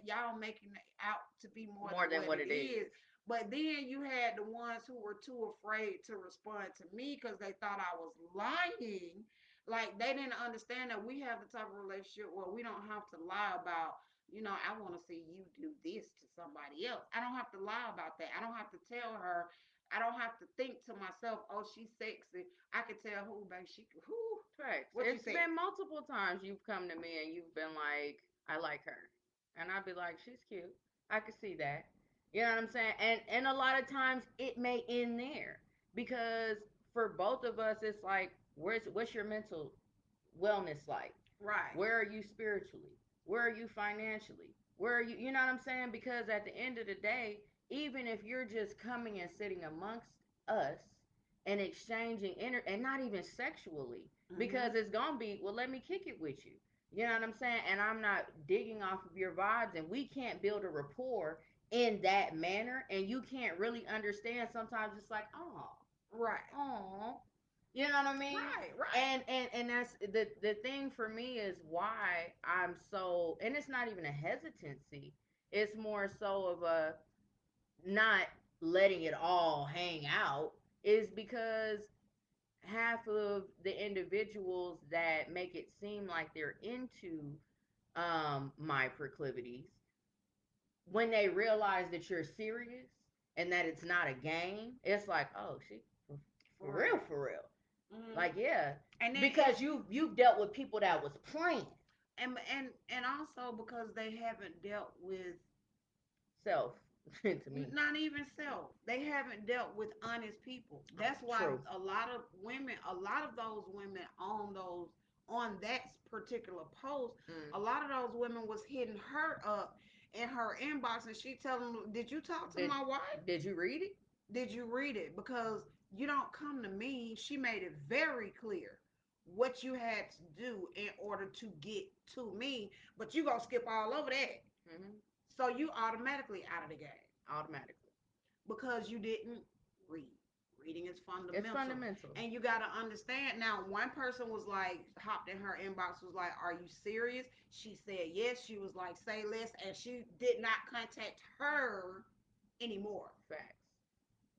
Y'all making it out to be more more than than what what it it is. is. But then you had the ones who were too afraid to respond to me because they thought I was lying. Like they didn't understand that we have the type of relationship where we don't have to lie about, I want to see you do this to somebody else. I don't have to lie about that. I don't have to tell her. I don't have to think to myself, oh, she's sexy. I can tell who, baby, who, Correct. what you It's said. been multiple times you've come to me and you've been like, I like her. And I'd be like, she's cute. I could see that. You know what I'm saying? And a lot of times it may end there. Because for both of us it's like, what's your mental wellness like? Right. Where are you spiritually? Where are you financially? Where are you know what I'm saying? Because at the end of the day, even if you're just coming and sitting amongst us and exchanging and not even sexually, Mm-hmm. because it's gonna be, well, let me kick it with you. You know what I'm saying? And I'm not digging off of your vibes, and we can't build a rapport in that manner, and you can't really understand. Sometimes it's like, Right. oh, you know what I mean? Right. Right. And that's the thing for me is why I'm so, and it's not even a hesitancy. It's more so of a not letting it all hang out is because half of the individuals that make it seem like they're into my proclivities, when they realize that you're serious and that it's not a game, it's like, oh, she for For real, real. for real. Mm-hmm. Like, yeah, And then because you've dealt with people that was playing and also because they haven't dealt with self. to me. Not even self. They haven't dealt with honest people. That's why True. a lot of women, a lot of those women on that particular post, Mm. a lot of those women was hitting her up in her inbox, and she telling them, "Did you talk to Did my wife? Did you read it? Did you read it? Because you don't come to me." She made it very clear what you had to do in order to get to me, but you gonna skip all over that. Hmm. So you automatically out of the game Automatically. because you didn't read. Reading is It's fundamental. fundamental. And you got to understand now, one person was like, hopped in her inbox, was like, "Are you serious?" She said yes. She was like, "Say less." And she did not contact her anymore. Facts.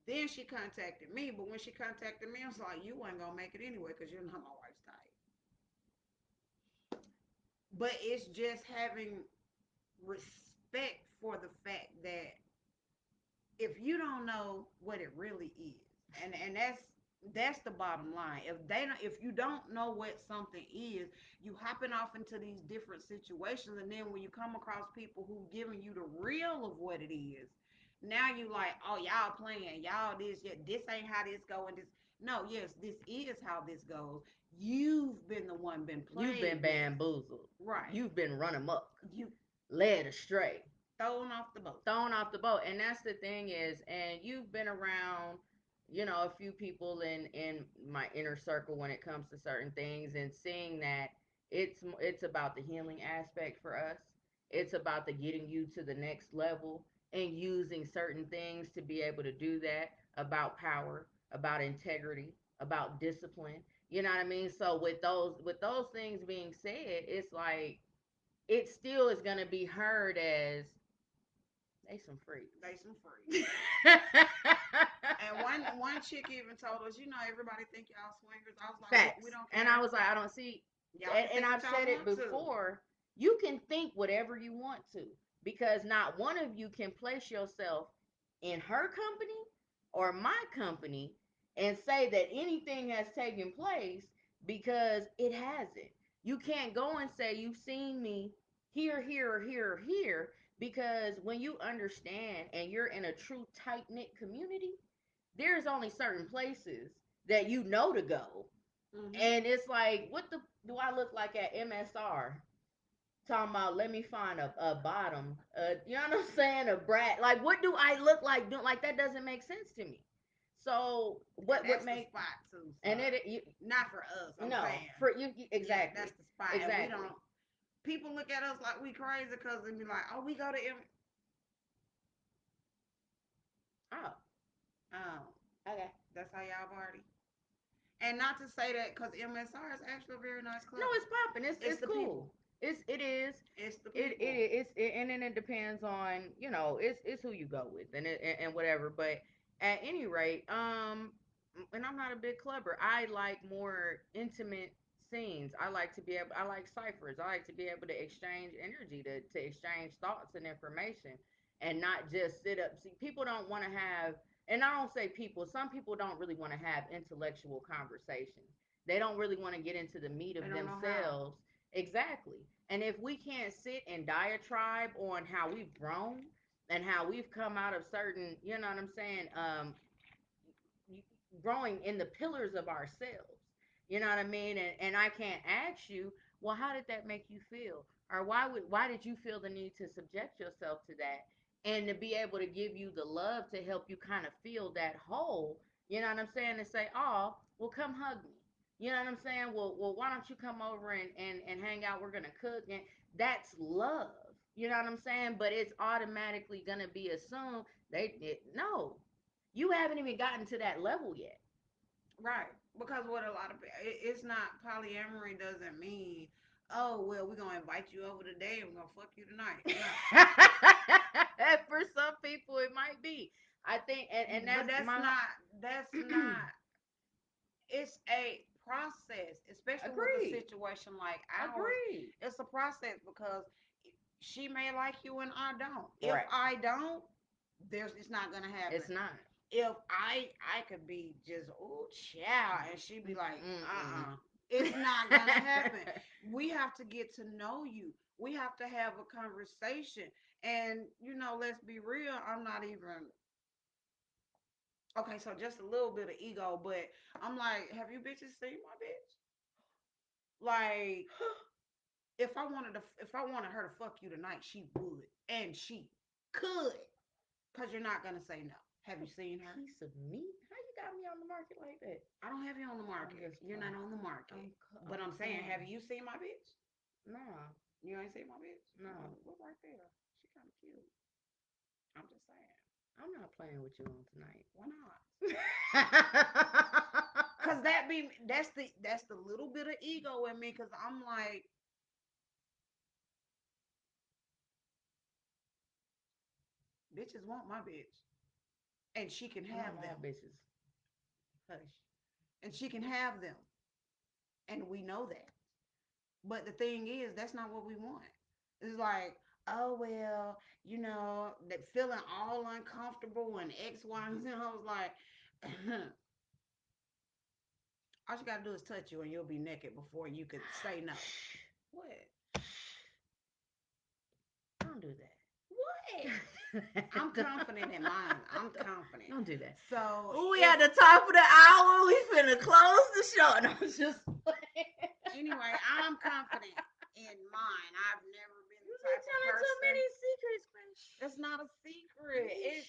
Then she contacted me. But when she contacted me, I was like, "You ain't going to make it anyway because you're not my wife's type." But it's just having respect for the fact that if you don't know what it really is, and that's the bottom line. If you don't know what something is, you hopping off into these different situations, and then when you come across people who giving you the real of what it is, now you like, "Oh, y'all playing, y'all this, yeah, this ain't how this go." And this, no, yes, this is how this goes. You've been the one been You've been played with. bamboozled. Right. You've been run amok, You led astray, thrown off the boat. thrown off the boat. And that's the thing is, and you've been around, a few people in my inner circle when it comes to certain things, and seeing that it's about the healing aspect for us. It's about the getting you to the next level and using certain things to be able to do that, about power, about integrity, about discipline. You know what I mean? So with those things being said, it's like it still is going to be heard as they some freaks. They some freaks. And one chick even told us, everybody think y'all swingers. I was like, we Facts. don't And I care. was like, I don't see, Y'all can and think what I've y'all said it want to. before. You can think whatever you want to, because not one of you can place yourself in her company or my company and say that anything has taken place, because it hasn't. You can't go and say you've seen me here, here, or here, or here, because when you understand and you're in a true tight knit community, there's only certain places that you know to go. Hmm. And it's like, what the do I look like at MSR? Talking about, let me find a bottom, you know what I'm saying? A brat. Like, what do I look like doing? Like, that doesn't make sense to me. So, And what that's the make, spot too, and sir. you, Not for us. I'm no, saying. for you, Yeah, that's exactly. the spot, and we Exactly. don't. People look at us like we crazy because they be like, "Oh, we go to Oh, Oh, okay. that's how y'all party." And not to say that because MSR is actually a very nice No, club. it's popping. It's It's it's the people. cool. It is. It's the It people. is. And then it depends on, it's who you go with, and whatever. But at any rate, and I'm not a big clubber. I like more intimate scenes. I like to be able. I like ciphers. I like to be able to exchange energy, to exchange thoughts and information, and not just sit up. See, people don't want to have. And I don't say people. Some people don't really want to have intellectual conversations. They don't really want to get into the meat They of don't know how. themselves. Exactly. And if we can't sit and diatribe on how we've grown and how we've come out of certain, you know what I'm saying, growing in the pillars of ourselves, you know what I mean? And I can't ask you, well, how did that make you feel? Or why did you feel the need to subject yourself to that? And to be able to give you the love to help you kind of feel that whole, you know what I'm saying? And say, oh, well, come hug me. You know what I'm saying? Well, why don't you come over and hang out? We're gonna cook, and that's love. You know what I'm saying? But it's automatically gonna be assumed no, you haven't even gotten to that level yet. Right. Because what a lot of it's not polyamory doesn't mean, "Oh, well, we're gonna invite you over today and we're gonna fuck you tonight." No. For some people, it might be. I think, and But that's my that's not it's a process, especially with a agreed, situation like ours. agreed. It's a process because she may like you and I don't. If Right. I don't, there's it's not gonna happen. It's not. If I could be just oh child and she'd be like Mm-mm. it's not gonna happen. We have to get to know you. We have to have a conversation, And let's be real. I'm not even okay. So just a little bit of ego, but I'm like, have you bitches seen my bitch? Like, if I wanted her to fuck you tonight, she would, and she could, cause you're not gonna say no. Have you seen her? Piece of meat? How you got me on the market like that? I don't have you on the I'm market. just You're not playing. on the market. But I'm I'm saying, playing. have you seen my bitch? No, You ain't seen my bitch? no, Look right there. She kind of cute. I'm just saying. I'm not playing with you on tonight. Why not? Cause that's the little bit of ego in me. Cause I'm like, bitches want my bitch, and she can have Not them. all bitches. Hush. And she can have them, and we know that. But the thing is, that's not what we want. It's like, oh well, that feeling all uncomfortable and X, Y, and Z. I was like, all you gotta do is touch you, and you'll be naked before you could say no. What? Don't do What? I'm that. confident in mine. I'm confident. Don't do that. So We if at the top of the hour. We finna close the show. And I'm just playing. anyway, I'm confident in mine. I've never been You the be type of telling too person. many secrets, man. That's not a secret. It's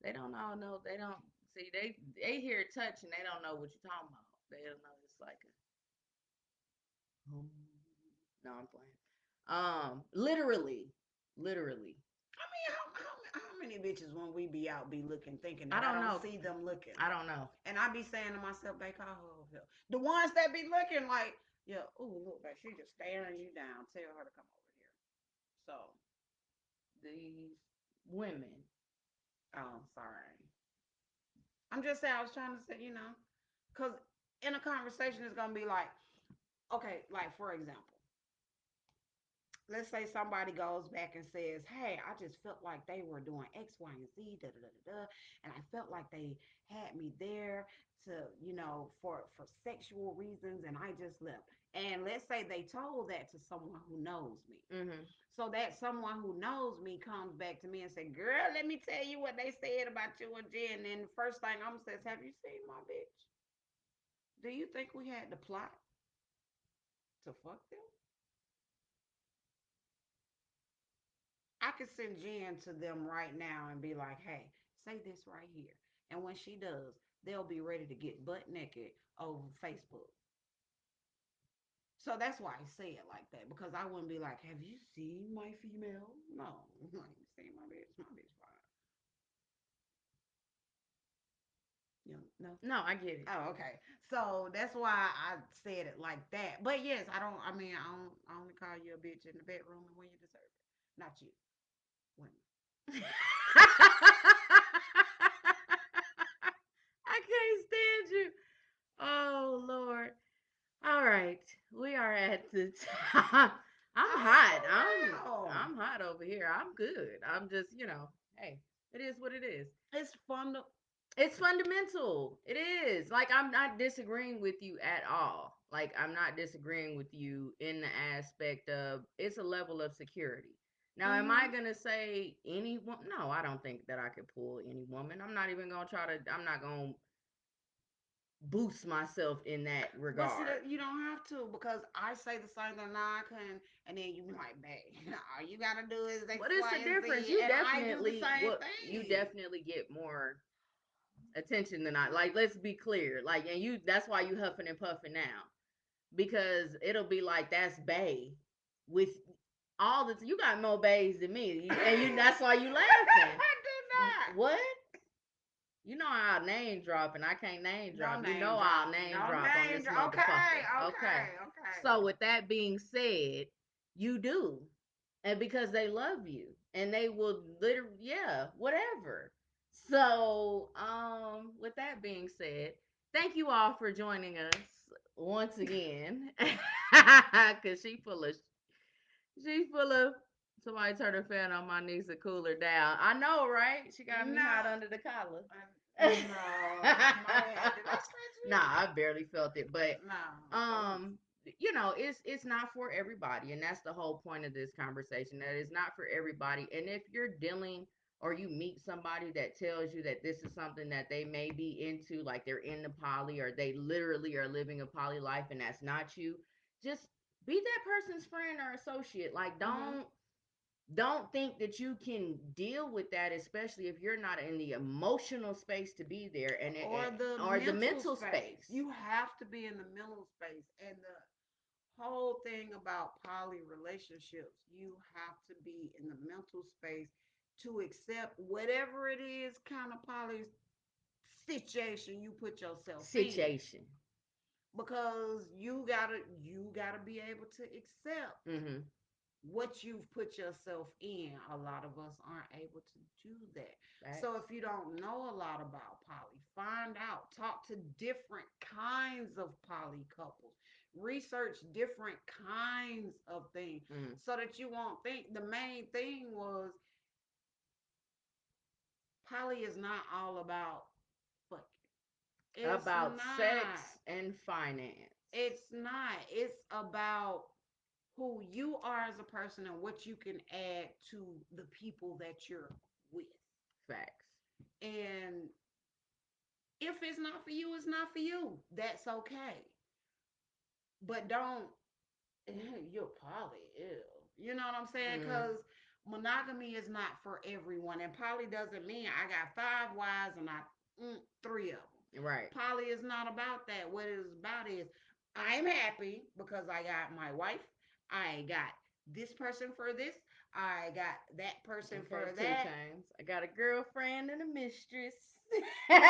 They don't all know. They don't see. They hear touch and they don't know what you're talking about. They don't know it's like a. No, I'm playing. Literally. I mean, how many bitches when we be out be looking, thinking I that I don't don't know. see them looking, I don't know. and I be saying to myself, "Babe, call her over here." The ones that be looking like, yeah, oh look, babe, she just staring you down. Tell her to come over here. So, These women. oh, sorry. I'm just saying. I was trying to say, because in a conversation, it's gonna be like, okay, like for example, let's say somebody goes back and says, "Hey, I just felt like they were doing X, Y, and Z, da da da da, da, and I felt like they had me there to, for sexual reasons, and I just left." And let's say they told that to someone who knows me. Mm-hmm. So that someone who knows me comes back to me and say, "Girl, let me tell you what they said about you and Jen." And then the first thing I'm gonna say is, "Have you seen my bitch? Do you think we had the plot to fuck them?" I could send Jen to them right now and be like, "Hey, say this right here." And when she does, they'll be ready to get butt naked over Facebook. So that's why I say it like that, because I wouldn't be like, "Have you seen my female?" No, I ain't seen my bitch. My bitch fine. No. No, I get it. Oh, okay. So that's why I said it like that. But yes, I don't. I mean, I only call you a bitch in the bedroom and when you deserve it. Not you, women. I can't stand you. Oh Lord. All right. We are at the top. I'm hot. I'm Oh wow. I'm hot over here. I'm good. I'm just, hey, it is what it is. It's fun to. It's fundamental. It is. Like I'm not disagreeing with you at all. Like I'm not disagreeing with you in the aspect of it's a level of security. Now, am I Mm-hmm. gonna say any woman? No, I don't think that I could pull any woman. I'm not even gonna try to. I'm not gonna boost myself in that But see regard. that you don't have to, because I say the same thing now I can, and then you be like, "Babe, all you gotta do is X, What is Y, the and difference? Z," and I do the same You thing. definitely get more attention than I. Like, let's be clear. Like, and you that's why you huffing and puffing now. Because it'll be like that's Bay with all the you got more bays than me. And you that's why you laughing. I do not. What? You know I'll name drop and I can't name Don't drop. You name know drop. I'll name Don't drop on name this drop. Okay, motherfucker. Okay. okay, okay. So with that being said, you do. And because they love you. And they will literally whatever. So, with that being said, thank you all for joining us once again. Cause she full of somebody turn her fan on my niece and cool her down. I know, right? She got me No, hot under the collar. no. My, did I scratch you? Nah, I barely felt it, but No. um it's not for everybody, and that's the whole point of this conversation, that it's not for everybody. And if you're dealing or you meet somebody that tells you that this is something that they may be into, like they're into poly or they literally are living a poly life and that's not you, just be that person's friend or associate. Like, Mm-hmm. don't think that you can deal with that, especially if you're not in the emotional space to be there, Or the or the mental mental space. space. You have to be in the mental space. And the whole thing about poly relationships, you have to be in the mental space to accept whatever it is kind of poly situation you put yourself in. Situation. Because you gotta be able to accept Mm-hmm. what you've put yourself in. A lot of us aren't able to do that. So Facts. if you don't know a lot about poly, find out, talk to different kinds of poly couples, research different kinds of things Mm-hmm. so that you won't think. The main thing was poly is not all about fucking. It's About not. sex and finance. It's not. It's about who you are as a person and what you can add to the people that you're with. Facts. And if it's not for you, it's not for you. That's okay. But don't, you're poly, ew. You know what I'm saying? Mm-hmm. Because monogamy is not for everyone. And poly doesn't mean I got five wives and three of them. Right. Poly is not about that. What it is about is I'm happy because I got my wife. I got this person for this. I got that person Okay, for two that. times. I got a girlfriend and a mistress. Just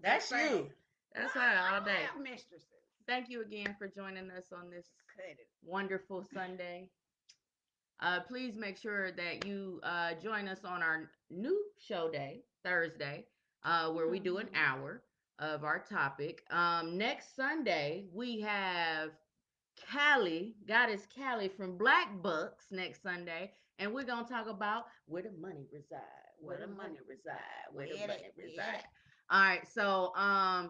That's saying. you. Well, That's her I all day. don't have mistresses. Thank you again for joining us on this Cut it. wonderful Sunday. Please make sure that you join us on our new show day, Thursday, where we do an Mm-hmm. hour of our topic. Next Sunday, we have Callie, Goddess Callie from Black Bucks next Sunday, and we're gonna talk about where the money reside, where Where the the money money reside, reside? where the Where that? money Where reside. that? All right, so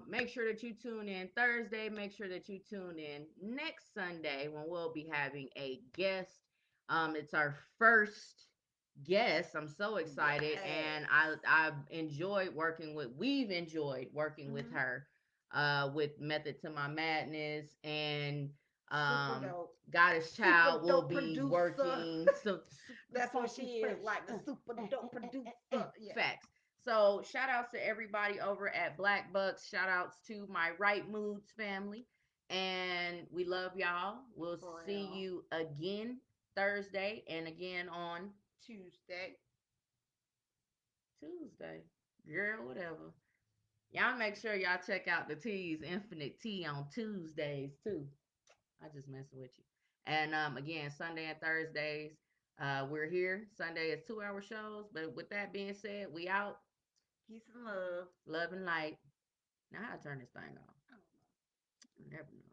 make sure that you tune in Thursday. Make sure that you tune in next Sunday when we'll be having a guest. It's our first guest. I'm so excited, Yes. and we've enjoyed working with Mm-hmm. her, with Method to My Madness, and Super um, dope. Goddess Super Child will dope be producer. working so super That's what she funky is, fresh. like the super dope producer. Yeah. Facts. So shout outs to everybody over at Black Bucks. Shout outs to my Right Moods family. And we love y'all. We'll For see real. you again Thursday and again on Tuesday. Tuesday. Girl, whatever. Y'all make sure y'all check out the T's Infinite Tea on Tuesdays too. I just messing with you. And again, Sunday and Thursdays, we're here. Sunday is 2 hour shows. But with that being said, we out. Peace and love. Love and light. Now how to turn this thing off? I don't know. I never know.